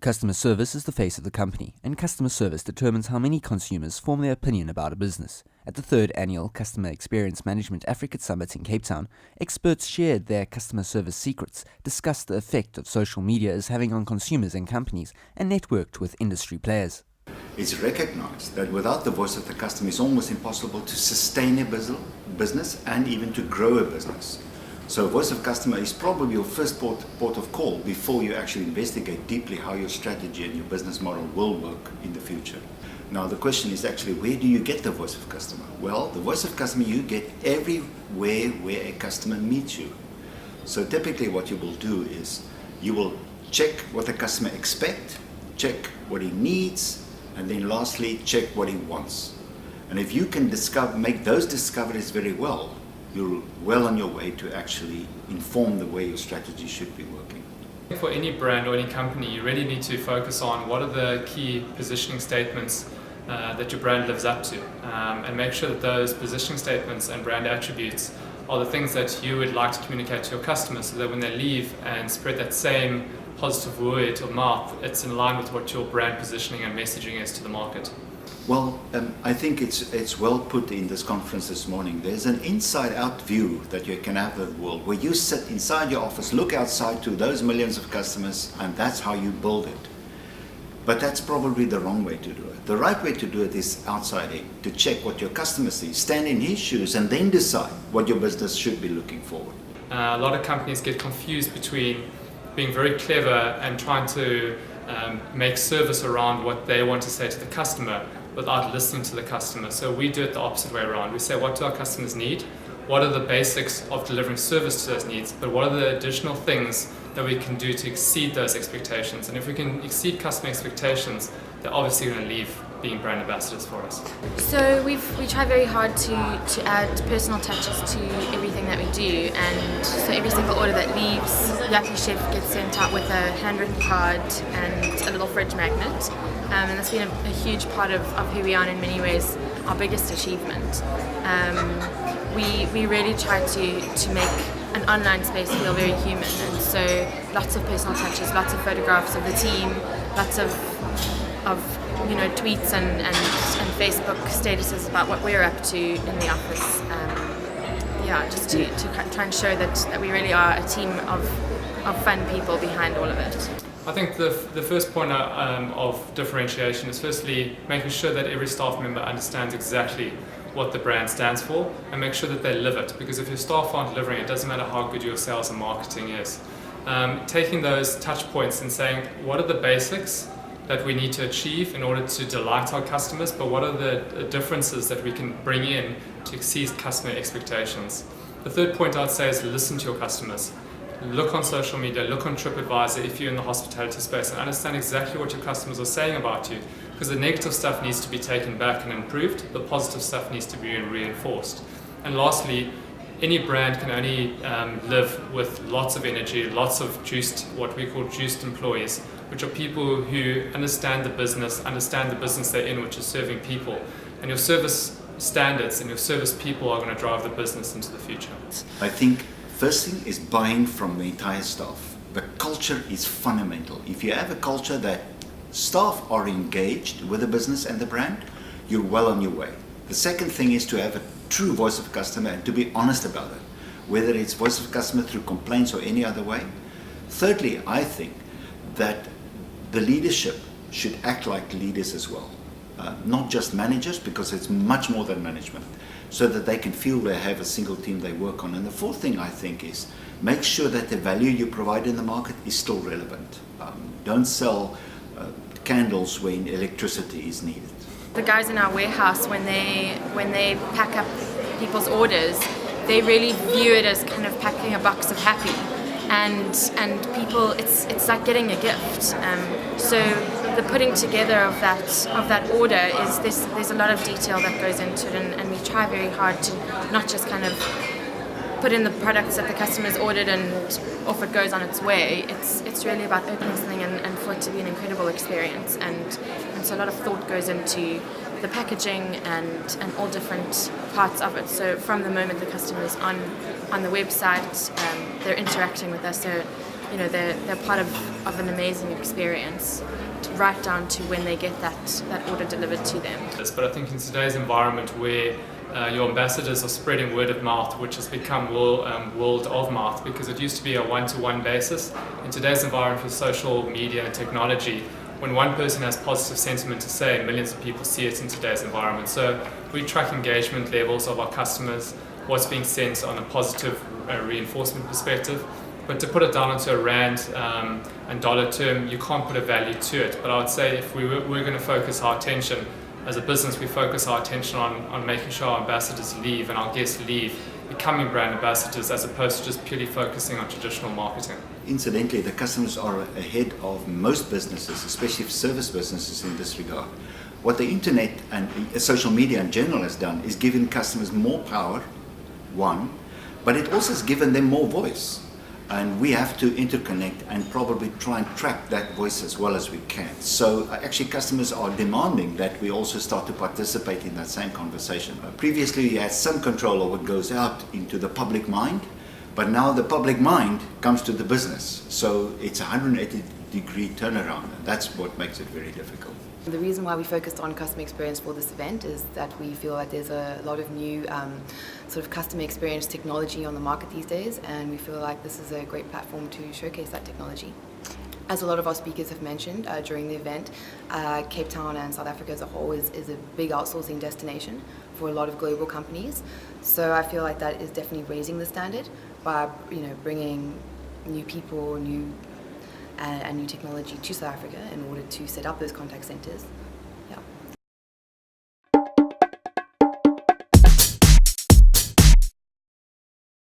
Customer service is the face of the company, and customer service determines how many consumers form their opinion about a business. At the third annual Customer Experience Management Africa Summit in Cape Town, experts shared their customer service secrets, discussed the effect of social media is having on consumers and companies, and networked with industry players. It's recognized that without the voice of the customer, it's almost impossible to sustain a business and even to grow a business. So voice of customer is probably your first port of call before you actually investigate deeply how your strategy and your business model will work in the future. Now the question is actually, where do you get the voice of customer? Well, the voice of customer you get everywhere where a customer meets you. So typically what you will do is you will check what the customer expects, check what he needs, and then lastly check what he wants. And if you can make those discoveries very well, you're well on your way to actually inform the way your strategy should be working. For any brand or any company, you really need to focus on what are the key positioning statements that your brand lives up to, and make sure that those positioning statements and brand attributes are the things that you would like to communicate to your customers, so that when they leave and spread that same positive word of mouth, it's in line with what your brand positioning and messaging is to the market. Well, I think it's well put in this conference this morning. There's an inside-out view that you can have of the world, where you sit inside your office, look outside to those millions of customers, and that's how you build it. But that's probably the wrong way to do it. The right way to do it is outside in, to check what your customer sees, stand in his shoes, and then decide what your business should be looking forward. A lot of companies get confused between being very clever and trying to make service around what they want to say to the customer without listening to the customer. So we do it the opposite way around. We say, what do our customers need? What are the basics of delivering service to those needs? But what are the additional things that we can do to exceed those expectations? And if we can exceed customer expectations, they're obviously going to leave being brand ambassadors for us. So we try very hard to add personal touches to everything that we do, and so every single order that leaves Yaki Chef gets sent out with a handwritten card and a little fridge magnet, and that's been a huge part of who we are, and in many ways our biggest achievement. We really try to make an online space feel very human, and so lots of personal touches, lots of photographs of the team, lots of tweets and Facebook statuses about what we're up to in the office. Just to try and show that we really are a team of fun people behind all of it. I think the first point of differentiation is firstly making sure that every staff member understands exactly what the brand stands for, and make sure that they live it, because if your staff aren't delivering, it doesn't matter how good your sales and marketing is. Taking those touch points and saying, what are the basics that we need to achieve in order to delight our customers, but what are the differences that we can bring in to exceed customer expectations? The third point I'd say is listen to your customers. Look on social media, look on TripAdvisor if you're in the hospitality space, and understand exactly what your customers are saying about you, because the negative stuff needs to be taken back and improved, the positive stuff needs to be reinforced. And lastly, any brand can only live with lots of energy, lots of what we call juiced employees, which are people who understand the business they're in, which is serving people. And your service standards and your service people are going to drive the business into the future. I think first thing is buying from the entire staff. The culture is fundamental. If you have a culture that staff are engaged with the business and the brand, you're well on your way. The second thing is to have a true voice of customer and to be honest about it, whether it's voice of customer through complaints or any other way. Thirdly, I think that the leadership should act like leaders as well, not just managers, because it's much more than management, so that they can feel they have a single team they work on. And the fourth thing I think is make sure that the value you provide in the market is still relevant. Don't sell candles when electricity is needed. The guys in our warehouse, when they pack up people's orders, they really view it as kind of packing a box of happy, and people, it's like getting a gift. So the putting together of that order is there's a lot of detail that goes into it, and we try very hard to not just kind of put in the products that the customer's ordered and off it goes on its way. It's really about opening something and for it to be an incredible experience, and so a lot of thought goes into the packaging and all different parts of it. So from the moment the customer's on the website, they're interacting with us. So they're part of an amazing experience, right down to when they get that order delivered to them. But I think in today's environment where your ambassadors are spreading word of mouth, which has become word of mouth, because it used to be a one-to-one basis. In today's environment with social media and technology, when one person has positive sentiment to say, millions of people see it in today's environment. So we track engagement levels of our customers, what's being sent on a positive reinforcement perspective. But to put it down into a rand and dollar term, you can't put a value to it. But I would say if we're going to focus our attention, as a business, we focus our attention on making sure our ambassadors leave and our guests leave, becoming brand ambassadors, as opposed to just purely focusing on traditional marketing. Incidentally, the customers are ahead of most businesses, especially service businesses in this regard. What the internet and social media in general has done is given customers more power, one, but it also has given them more voice. And we have to interconnect and probably try and track that voice as well as we can. So actually customers are demanding that we also start to participate in that same conversation. Previously we had some control of what goes out into the public mind, but now the public mind comes to the business. So it's a 180-degree turnaround, and that's what makes it very difficult. The reason why we focused on customer experience for this event is that we feel that there's a lot of new sort of customer experience technology on the market these days, and we feel like this is a great platform to showcase that technology. As a lot of our speakers have mentioned during the event, Cape Town and South Africa as a whole is a big outsourcing destination for a lot of global companies. So I feel like that is definitely raising the standard by bringing new people, and new technology to South Africa in order to set up those contact centers.